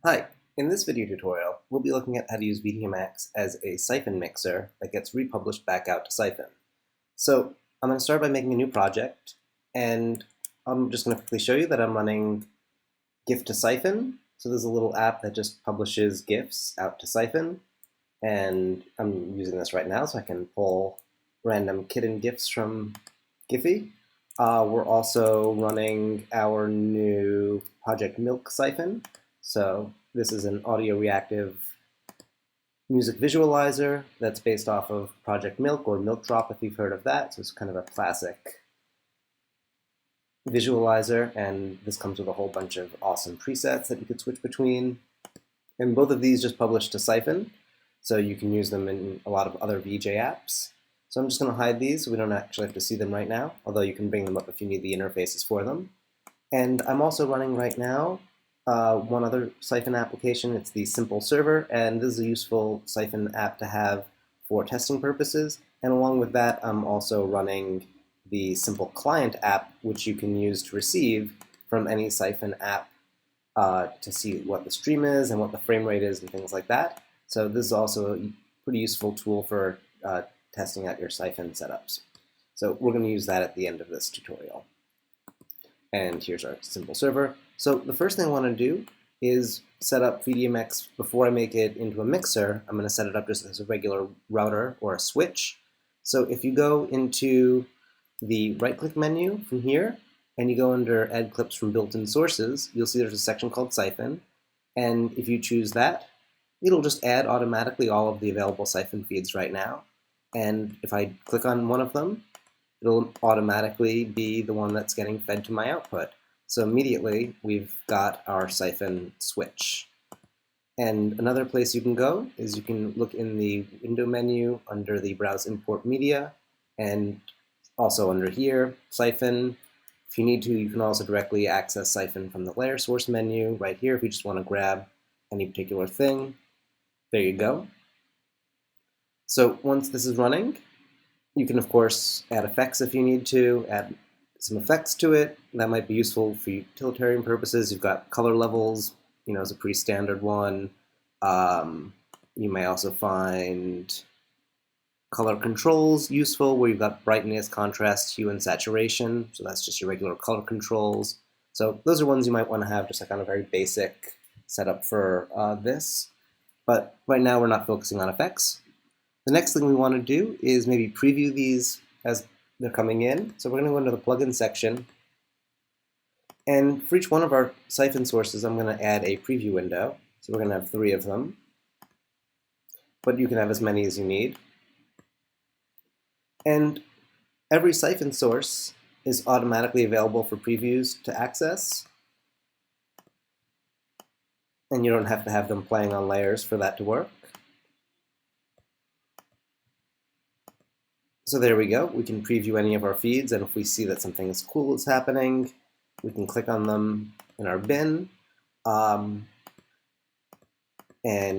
Hi, in this video tutorial, we'll be looking at how to use VDMX as a Syphon mixer that gets republished back out to Syphon. So I'm going to start by making a new project, and I'm just going to quickly show you that I'm running GIF to Syphon. So there's a little app that just publishes GIFs out to Syphon, and I'm using this right now so I can pull random kitten GIFs from Giphy. We're also running our new Project Milk Syphon. So this is an audio reactive music visualizer that's based off of Project Milk or Milk Drop if you've heard of that. So it's kind of a classic visualizer, and this comes with a whole bunch of awesome presets that you could switch between. And both of these just published to Syphon, so you can use them in a lot of other VJ apps. So I'm just going to hide these so we don't actually have to see them right now, although you can bring them up if you need the interfaces for them. And I'm also running right now one other Syphon application. It's the Simple Server, and this is a useful Syphon app to have for testing purposes. And along with that, I'm also running the Simple Client app, which you can use to receive from any Syphon app to see what the stream is and what the frame rate is and things like that. So this is also a pretty useful tool for testing out your Syphon setups. So we're going to use that at the end of this tutorial. And here's our simple server. So the first thing I want to do is set up VDMX before I make it into a mixer. I'm going to set it up just as a regular router or a switch. So if you go into the right-click menu from here, and you go under Add Clips from Built-in Sources, you'll see there's a section called Syphon. And if you choose that, it'll just add automatically all of the available Syphon feeds right now. And if I click on one of them, it'll automatically be the one that's getting fed to my output. So immediately, we've got our Syphon switch. And another place you can go is you can look in the window menu under the Browse Import Media, and also under here, Syphon. If you need to, you can also directly access Syphon from the layer source menu right here if you just want to grab any particular thing. There you go. So once this is running, you can, of course, add effects if you need to, add some effects to it. That might be useful for utilitarian purposes. You've got color levels, as a pretty standard one. You may also find color controls useful, where you've got brightness, contrast, hue, and saturation. So that's just your regular color controls. So those are ones you might want to have just like on a very basic setup for this. But right now we're not focusing on effects. The next thing we want to do is maybe preview these as they're coming in. So we're going to go into the plugin section. And for each one of our Syphon sources, I'm going to add a preview window. So we're going to have 3 of them. But you can have as many as you need. And every Syphon source is automatically available for previews to access. And you don't have to have them playing on layers for that to work. So there we go. We can preview any of our feeds, and if we see that something is cool is happening, we can click on them in our bin and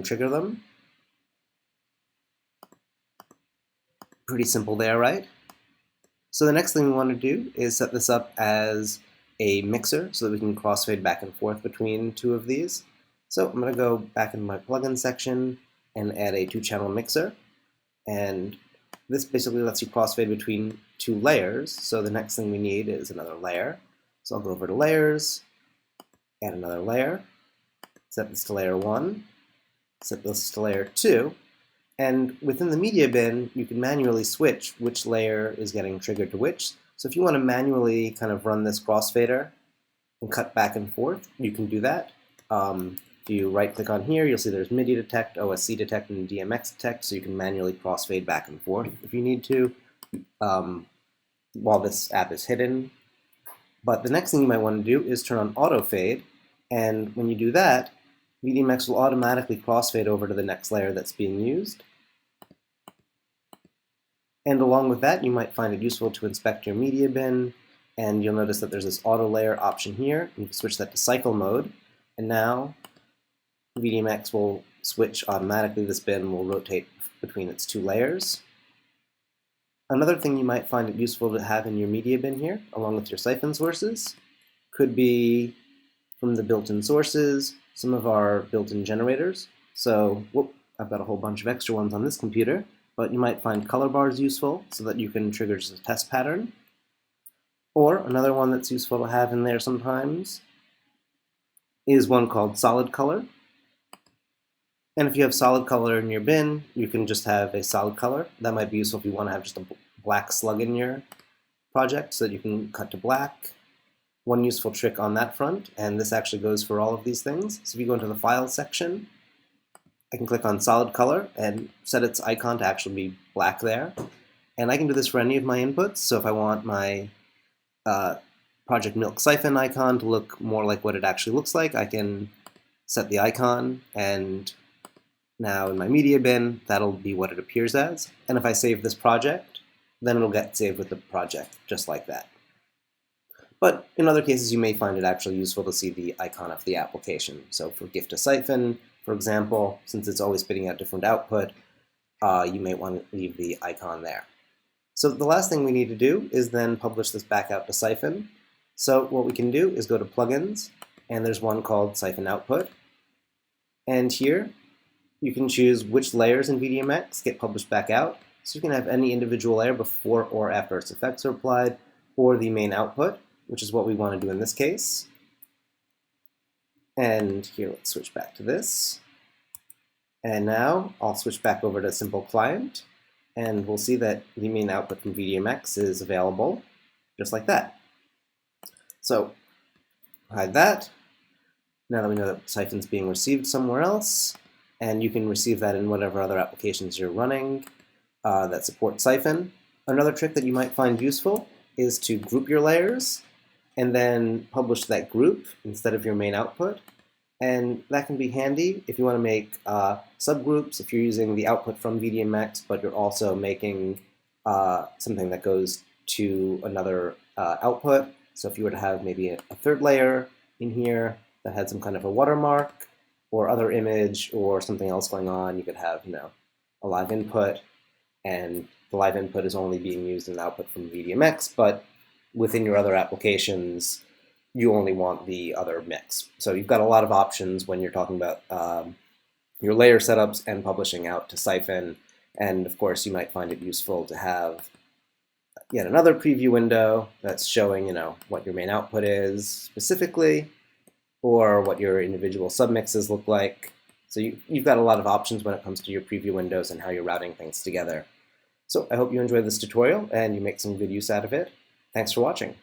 trigger them. Pretty simple there, right? So the next thing we want to do is set this up as a mixer so that we can crossfade back and forth between 2 of these. So I'm going to go back in my plugin section and add a 2-channel mixer. And this basically lets you crossfade between 2 layers. So the next thing we need is another layer. So I'll go over to Layers, add another layer, set this to layer 1, set this to layer 2, and within the media bin, you can manually switch which layer is getting triggered to which. So if you want to manually kind of run this crossfader and cut back and forth, you can do that. If you right-click on here, you'll see there's MIDI detect, OSC detect, and DMX detect, so you can manually crossfade back and forth if you need to while this app is hidden. But the next thing you might want to do is turn on auto fade, and when you do that, VDMX will automatically crossfade over to the next layer that's being used. And along with that, you might find it useful to inspect your media bin, and you'll notice that there's this auto layer option here. You can switch that to cycle mode, and now VDMX will switch automatically. This bin will rotate between its 2 layers. Another thing you might find it useful to have in your media bin here, along with your Syphon sources, could be from the built-in sources. some of our built-in generators. So, whoop, I've got a whole bunch of extra ones on this computer, but you might find color bars useful so that you can trigger just a test pattern. Or another one that's useful to have in there sometimes is one called solid color. And if you have solid color in your bin, you can just have a solid color. That might be useful if you want to have just a black slug in your project so that you can cut to black. One useful trick on that front, and this actually goes for all of these things. So if you go into the Files section, I can click on solid color and set its icon to actually be black there. And I can do this for any of my inputs. So if I want my Project Milk Syphon icon to look more like what it actually looks like, I can set the icon, and now in my media bin, that'll be what it appears as. And if I save this project, then it'll get saved with the project, just like that. But in other cases, you may find it actually useful to see the icon of the application. So for Gift to Syphon, for example, since it's always spitting out different output, you may want to leave the icon there. So the last thing we need to do is then publish this back out to Syphon. So what we can do is go to Plugins, and there's one called Syphon Output. And here, you can choose which layers in VDMX get published back out. So you can have any individual layer before or after its effects are applied, or the main output, which is what we want to do in this case. And here, let's switch back to this. And now I'll switch back over to Simple Client, and we'll see that the main output from VDMX is available, just like that. So, hide that. Now that we know that Syphon's being received somewhere else, and you can receive that in whatever other applications you're running that support Syphon. Another trick that you might find useful is to group your layers and then publish that group instead of your main output. And that can be handy if you want to make subgroups, if you're using the output from VDMX, but you're also making something that goes to another output. So if you were to have maybe a third layer in here that had some kind of a watermark or other image or something else going on, you could have, a live input, and the live input is only being used in the output from VDMX, but within your other applications, you only want the other mix. So you've got a lot of options when you're talking about your layer setups and publishing out to Syphon. And of course, you might find it useful to have yet another preview window that's showing, what your main output is specifically, or what your individual submixes look like. So you've got a lot of options when it comes to your preview windows and how you're routing things together. So I hope you enjoyed this tutorial and you make some good use out of it. Thanks for watching.